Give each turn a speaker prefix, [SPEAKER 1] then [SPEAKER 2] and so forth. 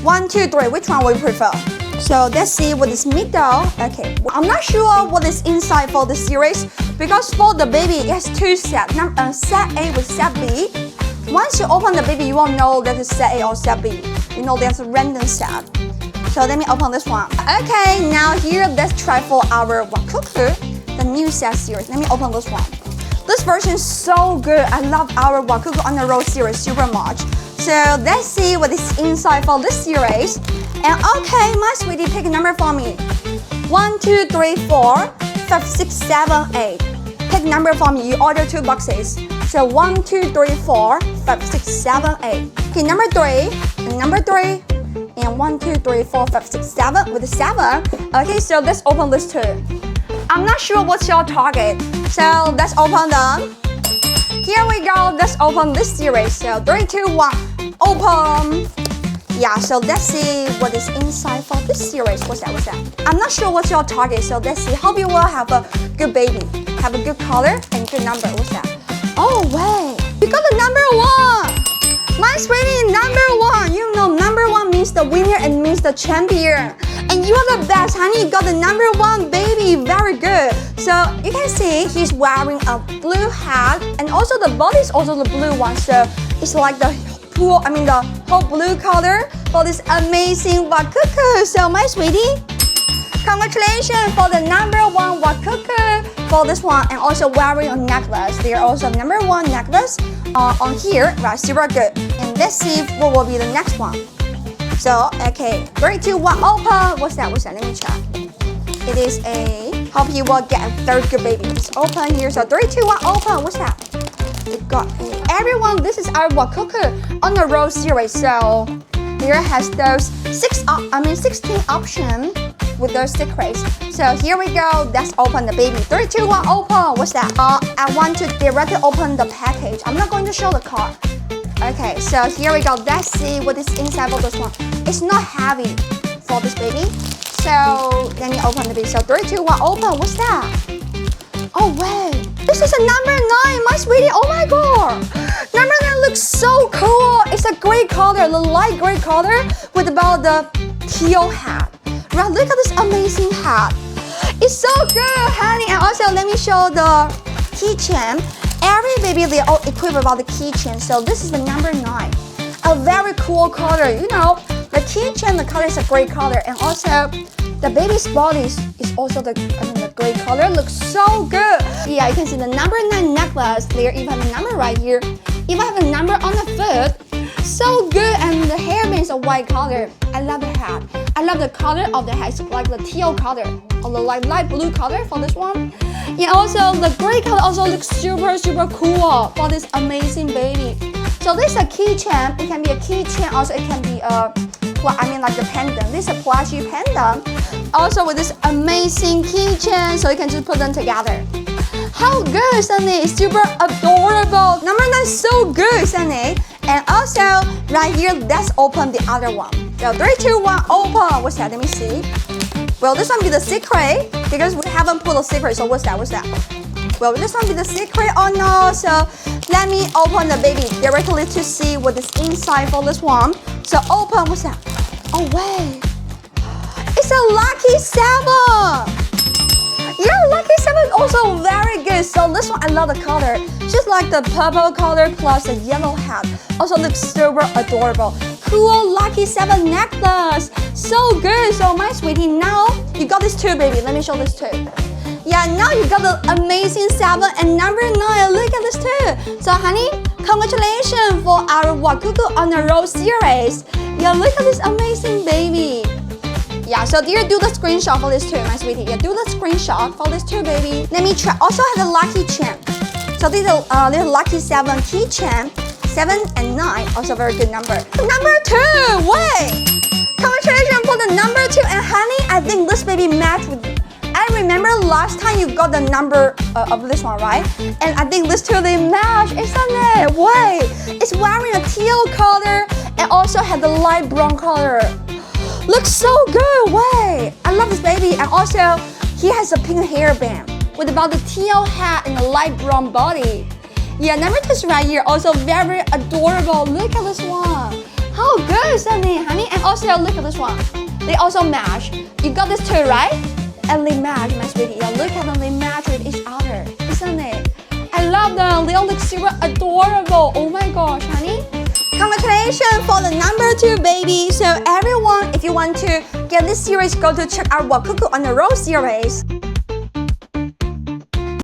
[SPEAKER 1] 1, 2, 3. Which one would you prefer? So let's see what is middle. Okay, I'm not sure what is inside for the series because for the baby it has two sets. Set A with set B. Once you open the baby, you won't know that it's set A or set B. You know there's a random set. So let me open this one. Okay, now here let's try for our Wakuku, the new set series. Let me open this one. This version is so good. I love our Wakuku on the road series super much. So let's see what is inside for this series. And okay, my sweetie, pick a number for me. 1, 2, 3, 4, 5, 6, 7, 8. Pick number for me. You order 2 boxes. So 1, 2, 3, 4, 5, 6, 7, 8. Okay, number 3, and number 3, and 1, 2, 3, 4, 5, 6, 7 with a 7. Okay, so let's open this too. I'm not sure what's your target. So let's open them. Here we go. Let's open this series. So 3, 2, 1, open. Yeah, so let's see what is inside for this series. What's that? I'm not sure what's your target, so let's see. Hope you will have a good baby, have a good color and good number. What's that? Oh wait, you got the number 1. My sweetie, number 1. You know number 1 means the winner and means the champion. And you are the best, honey. You got the number 1 baby. Very good. So you can see he's wearing a blue hat and also the body is also the blue one. So it's like the whole blue color for this amazing Wakuku. So my sweetie, congratulations for the number 1 Wakuku for this one and also wearing a necklace. They are also number 1 necklace on here, right? Super good. And let's see what will be the next one. So okay, 3, 2, 1, open. What's that? Let me check. It is a, hope you will get a very good baby. It's open here. So 3, 2, 1, open. What's that? We got everyone. This is our Wakuku on the road series. So here has those 16 options with those secrets. So here we go. Let's open the baby. 3, 2, 1, open. What's that? I want to directly open the package. I'm not going to show the card. Okay, so here we go. Let's see what is inside of this one. It's not heavy for this baby. So let me open the baby. So 3, 2, 1, open. What's that? Oh wait, this is a number 9, my sweetie. Oh my god, number 9 looks so cool. It's a gray color, the light gray color with about the teal hat. Right, look at this amazing hat. It's so good, honey. And also let me show the keychain. Every baby, they all equipped about the keychain. So this is the number 9, a very cool color. You know, the keychain, the color is a gray color, and also the baby's body is also the gray color. Looks so good. Yeah, you can see the number 9 necklace. There even have a number right here. Even have a number on the foot. So good. And the hairband is a white color. I love the hat. I love the color of the hat. It's like the teal color or the light blue color for this one. And also the gray color also looks super cool for this amazing baby. So this is a keychain. It can be a keychain. Also it can be a like the pendant. This is a plushie pendant. Also with this amazing keychain, so you can just put them together. How good, Sunny! It's super adorable. Number 9 is so good, Sunny. And also right here, let's open the other one. So 3, 2, 1, open. What's that? Let me see. Well, this one be the secret because we haven't put a secret. So what's that? Well, this one be the secret or no? So let me open the baby directly to see what is inside for this one. So open. What's that? Oh wait, it's a lucky 7. Yeah, lucky 7 is also very good. So this one, I love the color. Just like the purple color plus the yellow hat. Also looks super adorable. Cool lucky 7 necklace. So good. So my sweetie, now you got this too, baby. Let me show this too. Yeah, now you got the amazing 7 and number 9. Look at this too. So honey, congratulations for our Wakuku on the road series. Yeah, look at this amazing baby. Yeah, so dear, do the screenshot for this too, my sweetie. Yeah, do the screenshot for this too, baby. Let me try. Also have the lucky chain. So this is a little lucky 7 keychain. 7 and 9, also very good number. Number 2, wait. Congratulations for the number 2. And honey, I think this baby matched with you. I remember last time you got the number of this one, right? And I think this two, they match, isn't it? Wait, it's wearing a teal color and also had the light brown color. Looks so good, wait. I love this baby. And also, he has a pink hairband with about the teal hat and the light brown body. Yeah, number 2 is right here, also very adorable. Look at this one. How good, isn't it, honey? And also, look at this one. They also match. You got this too, right? And they match, my sweetie. Yeah, look at them. They match with each other, isn't it? I love them. They all look super adorable. Oh my gosh, honey. Congratulations for the number 2 baby. So everyone, if you want to get this series, go to check out Wakuku on the Roll series.